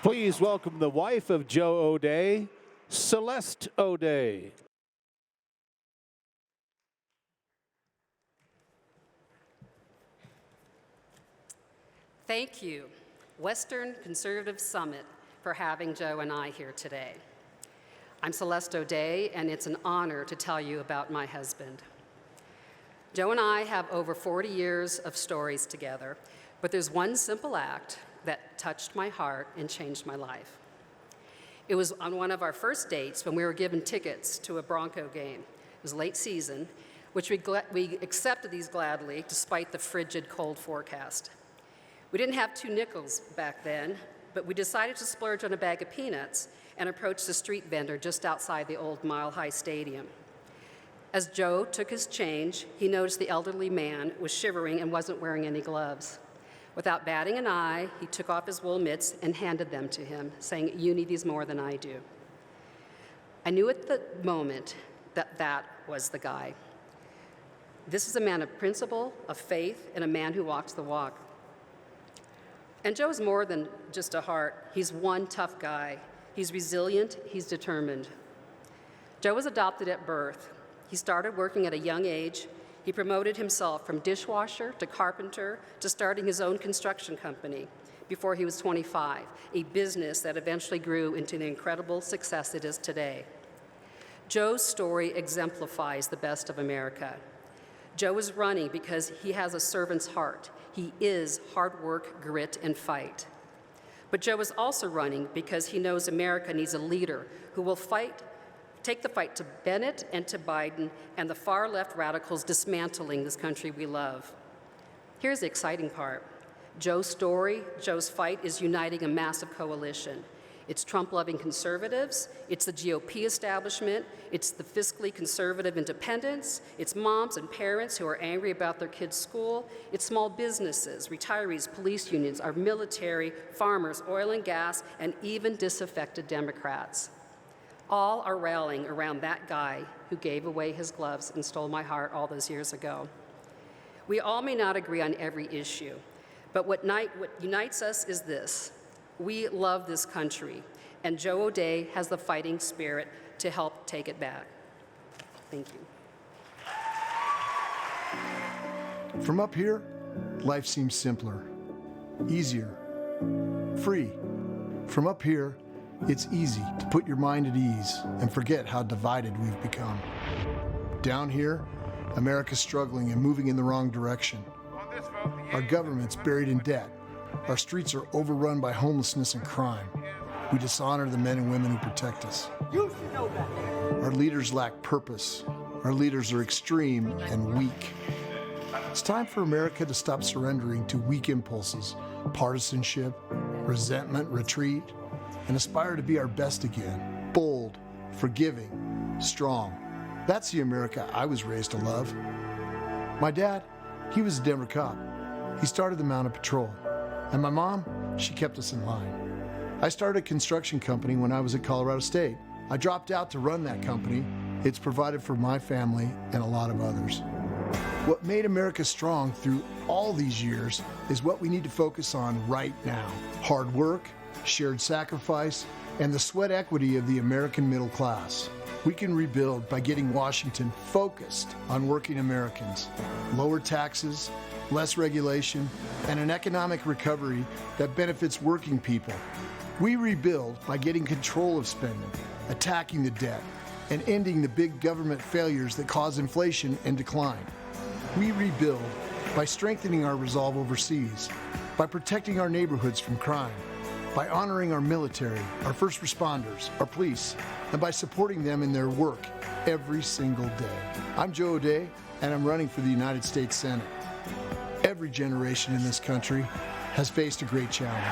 Please welcome the wife of Joe O'Dea, Celeste O'Dea. Thank you, Western Conservative Summit, for having Joe and I here today. I'm Celeste O'Dea, and it's an honor to tell you about my husband. Joe and I have over 40 years of stories together, but there's one simple act that touched my heart and changed my life. It was on one of our first dates when we were given tickets to a Bronco game. It was late season, which we accepted these gladly despite the frigid cold forecast. We didn't have 2 nickels back then, but we decided to splurge on a bag of peanuts and approached the street vendor just outside the old Mile High Stadium. As Joe took his change, he noticed the elderly man was shivering and wasn't wearing any gloves. Without batting an eye, he took off his wool mitts and handed them to him, saying, "You need these more than I do." I knew at the moment that that was the guy. This is a man of principle, of faith, and a man who walks the walk. And Joe's more than just a heart. He's one tough guy. He's resilient, he's determined. Joe was adopted at birth. He started working at a young age. He promoted himself from dishwasher to carpenter to starting his own construction company before he was 25, a business that eventually grew into the incredible success it is today. Joe's story exemplifies the best of America. Joe is running because he has a servant's heart. He is hard work, grit, and fight. But Joe is also running because he knows America needs a leader who will take the fight to Bennett and to Biden and the far-left radicals dismantling this country we love. Here's the exciting part. Joe's story, Joe's fight is uniting a massive coalition. It's Trump-loving conservatives, it's the GOP establishment, it's the fiscally conservative independents, it's moms and parents who are angry about their kids' school, it's small businesses, retirees, police unions, our military, farmers, oil and gas, and even disaffected Democrats. All are rallying around that guy who gave away his gloves and stole my heart all those years ago. We all may not agree on every issue, but what unites us is this. We love this country, and Joe O'Dea has the fighting spirit to help take it back. Thank you. From up here, life seems simpler, easier, free. From up here, it's easy to put your mind at ease and forget how divided we've become. Down here, America's struggling and moving in the wrong direction. Our government's buried in debt. Our streets are overrun by homelessness and crime. We dishonor the men and women who protect us. You should know better. Our leaders lack purpose. Our leaders are extreme and weak. It's time for America to stop surrendering to weak impulses, partisanship, resentment, retreat, and aspire to be our best again. Bold, forgiving, strong. That's the America I was raised to love. My dad, he was a Denver cop. He started the Mounted Patrol. And my mom, she kept us in line. I started a construction company when I was at Colorado State. I dropped out to run that company. It's provided for my family and a lot of others. What made America strong through all these years is what we need to focus on right now. Hard work, shared sacrifice, and the sweat equity of the American middle class. We can rebuild by getting Washington focused on working Americans. Lower taxes, less regulation, and an economic recovery that benefits working people. We rebuild by getting control of spending, attacking the debt, and ending the big government failures that cause inflation and decline. We rebuild by strengthening our resolve overseas, by protecting our neighborhoods from crime, by honoring our military, our first responders, our police, and by supporting them in their work every single day. I'm Joe O'Dea, and I'm running for the United States Senate. Every generation in this country has faced a great challenge.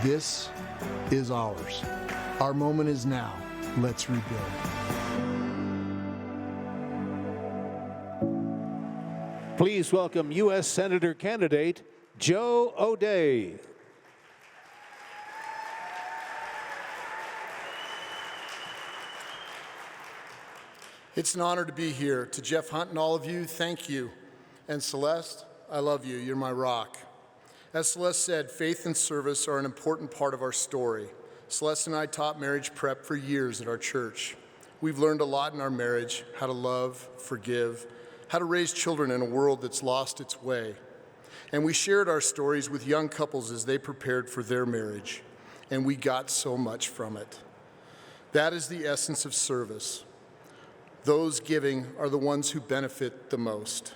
This is ours. Our moment is now. Let's rebuild. Please welcome U.S. Senator candidate Joe O'Dea. It's an honor to be here. To Jeff Hunt and all of you, thank you. And Celeste, I love you. You're my rock. As Celeste said, faith and service are an important part of our story. Celeste and I taught marriage prep for years at our church. We've learned a lot in our marriage, how to love, forgive, how to raise children in a world that's lost its way. And we shared our stories with young couples as they prepared for their marriage, and we got so much from it. That is the essence of service. Those giving are the ones who benefit the most.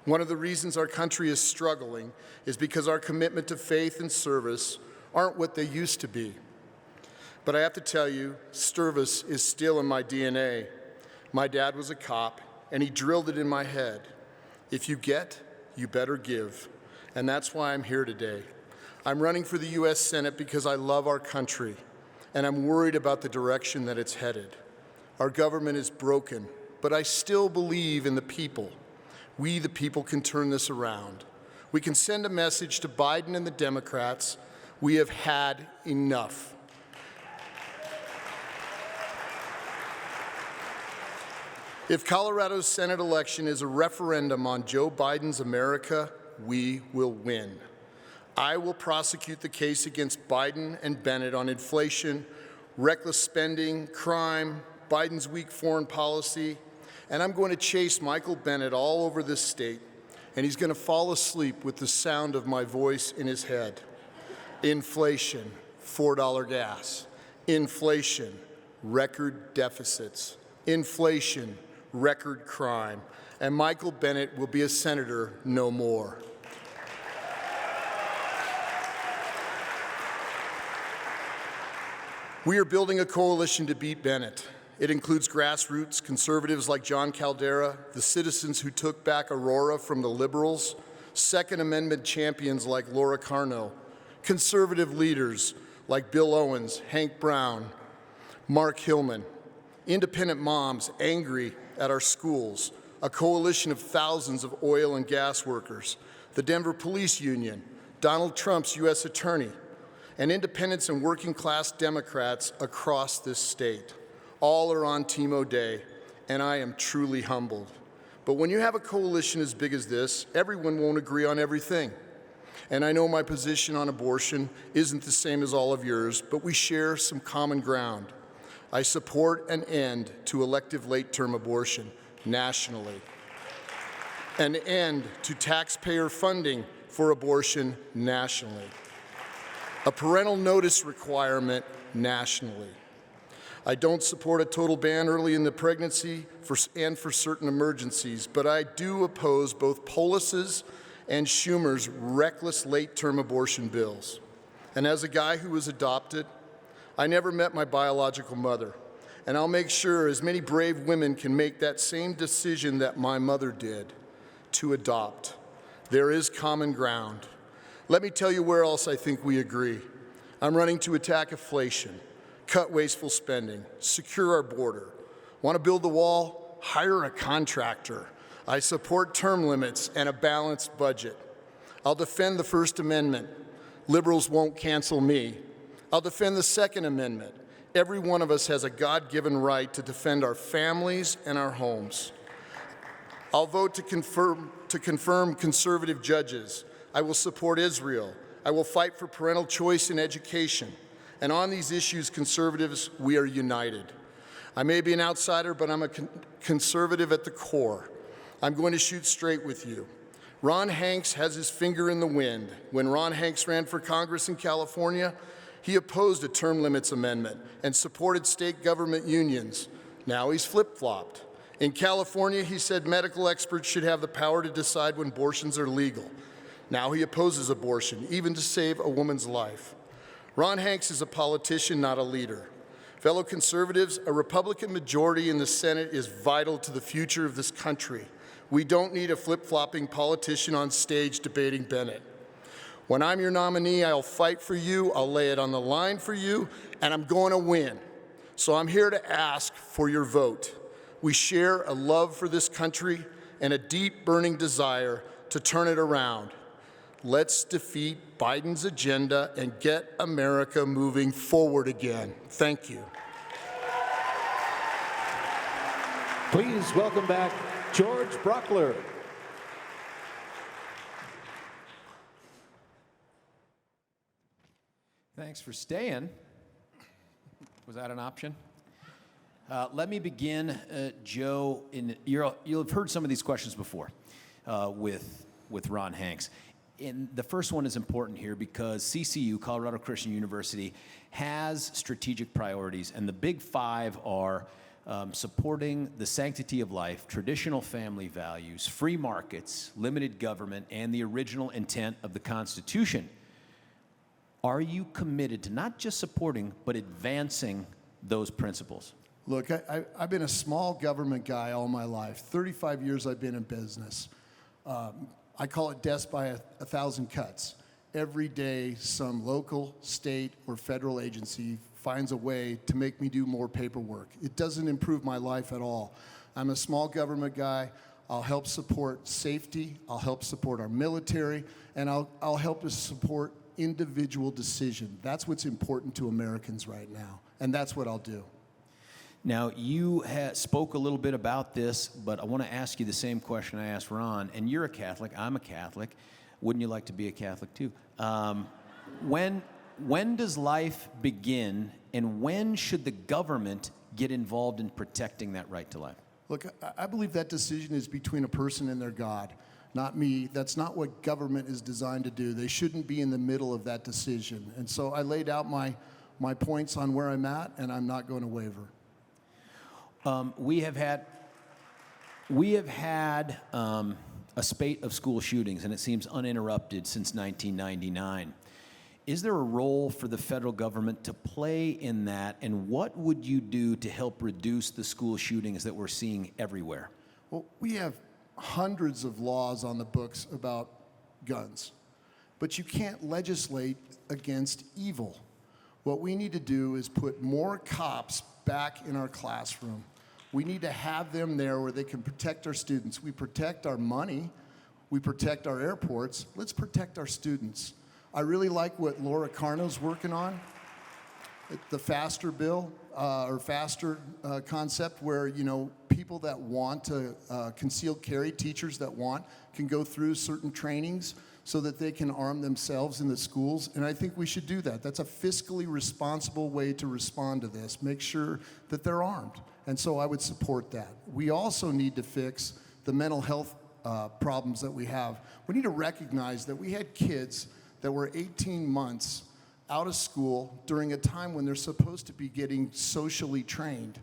One of the reasons our country is struggling is because our commitment to faith and service aren't what they used to be. But I have to tell you, service is still in my DNA. My dad was a cop, and he drilled it in my head. If you get, you better give. And that's why I'm here today. I'm running for the U.S. Senate because I love our country, and I'm worried about the direction that it's headed. Our government is broken, but I still believe in the people. We, the people, can turn this around. We can send a message to Biden and the Democrats. We have had enough. If Colorado's Senate election is a referendum on Joe Biden's America, we will win. I will prosecute the case against Biden and Bennett on inflation, reckless spending, crime, Biden's weak foreign policy, and I'm going to chase Michael Bennett all over this state, and he's going to fall asleep with the sound of my voice in his head. Inflation, $4 gas. Inflation, record deficits. Inflation, record crime. And Michael Bennett will be a senator no more. We are building a coalition to beat Bennett. It includes grassroots conservatives like John Caldera, the citizens who took back Aurora from the liberals, Second Amendment champions like Laura Carno, conservative leaders like Bill Owens, Hank Brown, Mark Hillman, independent moms angry at our schools, a coalition of thousands of oil and gas workers, the Denver Police Union, Donald Trump's U.S. Attorney, and independents and working-class Democrats across this state. All are on Team O'Day, and I am truly humbled. But when you have a coalition as big as this, everyone won't agree on everything. And I know my position on abortion isn't the same as all of yours, but we share some common ground. I support an end to elective late-term abortion nationally, an end to taxpayer funding for abortion nationally, a parental notice requirement nationally. I don't support a total ban early in the pregnancy and for certain emergencies, but I do oppose both Polis's and Schumer's reckless late-term abortion bills. And as a guy who was adopted, I never met my biological mother, and I'll make sure as many brave women can make that same decision that my mother did, to adopt. There is common ground. Let me tell you where else I think we agree. I'm running to attack inflation, cut wasteful spending, secure our border. Want to build the wall? Hire a contractor. I support term limits and a balanced budget. I'll defend the First Amendment. Liberals won't cancel me. I'll defend the Second Amendment. Every one of us has a God-given right to defend our families and our homes. I'll vote to confirm conservative judges. I will support Israel. I will fight for parental choice in education. And on these issues, conservatives, we are united. I may be an outsider, but I'm a conservative at the core. I'm going to shoot straight with you. Ron Hanks has his finger in the wind. When Ron Hanks ran for Congress in California, he opposed a term limits amendment and supported state government unions. Now he's flip-flopped. In California, he said medical experts should have the power to decide when abortions are legal. Now he opposes abortion, even to save a woman's life. Ron Hanks is a politician, not a leader. Fellow conservatives, a Republican majority in the Senate is vital to the future of this country. We don't need a flip-flopping politician on stage debating Bennett. When I'm your nominee, I'll fight for you, I'll lay it on the line for you, and I'm going to win. So I'm here to ask for your vote. We share a love for this country and a deep burning desire to turn it around. Let's defeat Biden's agenda and get America moving forward again. Thank you. Please welcome back George Brockler. Thanks for staying. Was that an option? Let me begin, Joe. You'll have heard some of these questions before with Ron Hanks. And the first one is important here because CCU, Colorado Christian University, has strategic priorities, and the big five are supporting the sanctity of life, traditional family values, free markets, limited government, and the original intent of the Constitution. Are you committed to not just supporting, but advancing those principles? Look, I've been a small government guy all my life. 35 years I've been in business. I call it death by a thousand cuts. Every day, some local, state, or federal agency finds a way to make me do more paperwork. It doesn't improve my life at all. I'm a small government guy. I'll help support safety. I'll help support our military, and I'll help us support individual decision. That's what's important to Americans right now, and that's what I'll do. Now, you spoke a little bit about this, but I want to ask you the same question I asked Ron. And you're a Catholic. I'm a Catholic. Wouldn't you like to be a Catholic too? When does life begin, and when should the government get involved in protecting that right to life? Look, I believe that decision is between a person and their God, not me. That's not what government is designed to do. They shouldn't be in the middle of that decision. And so I laid out my points on where I'm at, and I'm not going to waver. We have had a spate of school shootings, and it seems uninterrupted since 1999. Is there a role for the federal government to play in that, and what would you do to help reduce the school shootings that we're seeing everywhere? Well, we have hundreds of laws on the books about guns, but you can't legislate against evil. What we need to do is put more cops back in our classroom. We need to have them there where they can protect our students. We protect our money. We protect our airports. Let's protect our students. I really like what Laura Carno's working on, the FASTER bill, or FASTER concept, where, people that want to concealed carry, teachers that want, can go through certain trainings so that they can arm themselves in the schools. And I think we should do that. That's a fiscally responsible way to respond to this. Make sure that they're armed. And so I would support that. We also need to fix the mental health problems that we have. We need to recognize that we had kids that were 18 months out of school during a time when they're supposed to be getting socially trained.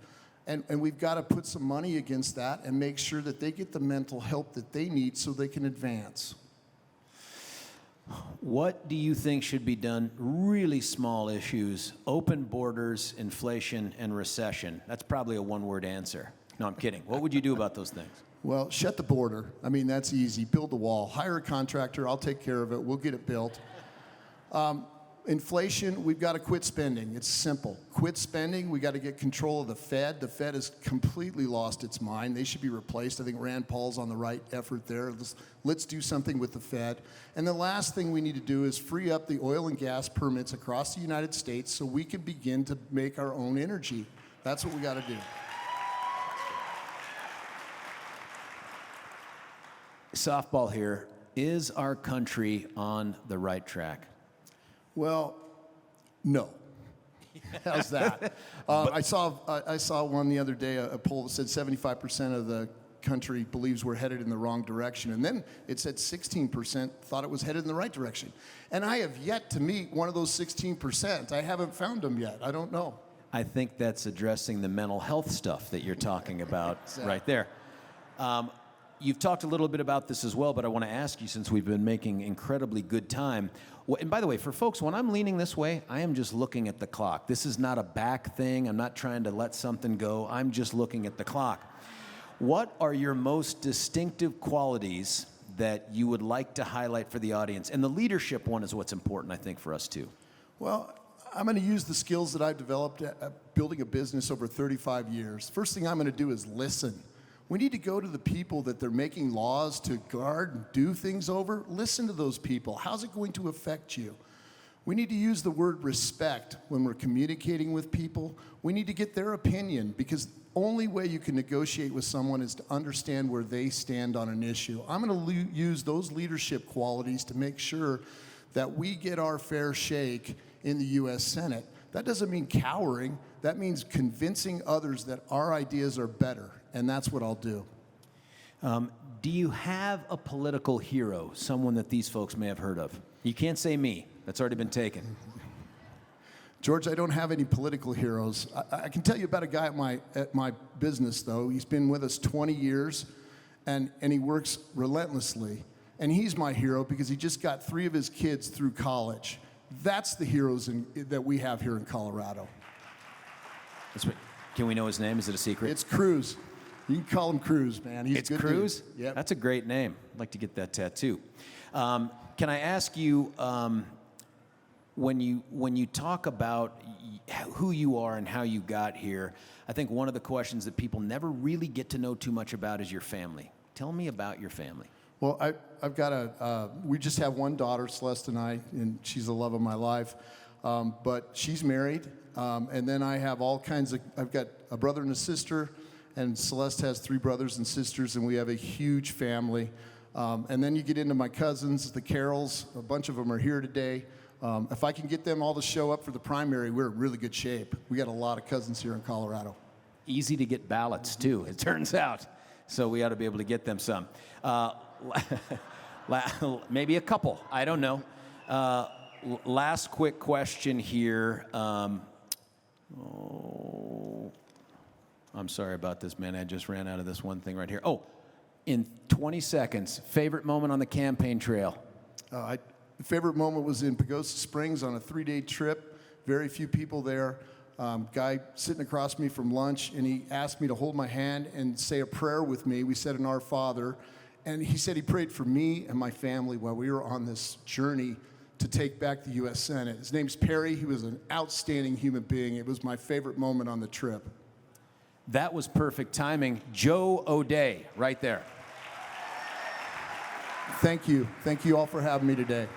And we've got to put some money against that and make sure that they get the mental help that they need so they can advance. What do you think should be done? Really small issues, open borders, inflation, and recession. That's probably a one-word answer. No, I'm kidding. What would you do about those things? Well, shut the border. I mean, that's easy. Build the wall. Hire a contractor. I'll take care of it. We'll get it built. Inflation, we've got to quit spending. It's simple. Quit spending. We got to get control of the Fed. The Fed has completely lost its mind. They should be replaced. I think Rand Paul's on the right effort there. Let's do something with the Fed. And the last thing we need to do is free up the oil and gas permits across the United States so we can begin to make our own energy. That's what we got to do. Softball here. Is our country on the right track? Well, no. How's that? I saw one the other day, a poll that said 75% of the country believes we're headed in the wrong direction. And then it said 16% thought it was headed in the right direction. And I have yet to meet one of those 16%. I haven't found them yet. I don't know. I think that's addressing the mental health stuff that you're talking about right there. You've talked a little bit about this as well, but I want to ask you, since we've been making incredibly good time. And by the way, for folks, when I'm leaning this way, I am just looking at the clock. This is not a back thing. I'm not trying to let something go. I'm just looking at the clock. What are your most distinctive qualities that you would like to highlight for the audience? And the leadership one is what's important, I think, for us too. Well, I'm going to use the skills that I've developed at building a business over 35 years. First thing I'm going to do is listen. We need to go to the people that they're making laws to guard and do things over. Listen to those people. How's it going to affect you? We need to use the word respect when we're communicating with people. We need to get their opinion, because the only way you can negotiate with someone is to understand where they stand on an issue. I'm going to use those leadership qualities to make sure that we get our fair shake in the U.S. Senate. That doesn't mean cowering. That means convincing others that our ideas are better, and that's what I'll do. Do you have a political hero, someone that these folks may have heard of? You can't say me. That's already been taken. George, I don't have any political heroes. I can tell you about a guy at my business, though. He's been with us 20 years, and he works relentlessly. And he's my hero because he just got 3 of his kids through college. That's the heroes that we have here in Colorado. Can we know his name? Is it a secret? It's Cruz. You can call him Cruz, man. He's It's a good Cruz? dude. Yep. That's a great name. I'd like to get that tattoo. Can I ask you, when you talk about who you are and how you got here, I think one of the questions that people never really get to know too much about is your family. Tell me about your family. Well, I've got we just have one daughter, Celeste and I, and she's the love of my life. But she's married, and then I have I've got a brother and a sister, and Celeste has 3 brothers and sisters, and we have a huge family. And then you get into my cousins, the Carrolls, a bunch of them are here today. If I can get them all to show up for the primary, we're in really good shape. We got a lot of cousins here in Colorado. Easy to get ballots, too, it turns out. So we ought to be able to get them some. Maybe a couple. I don't know. Last quick question here. I'm sorry about this, man. I just ran out of this one thing right here. Oh, in 20 seconds, favorite moment on the campaign trail? The favorite moment was in Pagosa Springs on a 3-day trip. Very few people there. Guy sitting across me from lunch, and he asked me to hold my hand and say a prayer with me. We said an Our Father, and he said he prayed for me and my family while we were on this journey to take back the U.S. Senate. His name's Perry. He was an outstanding human being. It was my favorite moment on the trip. That was perfect timing. Joe O'Dea, right there. Thank you. Thank you all for having me today.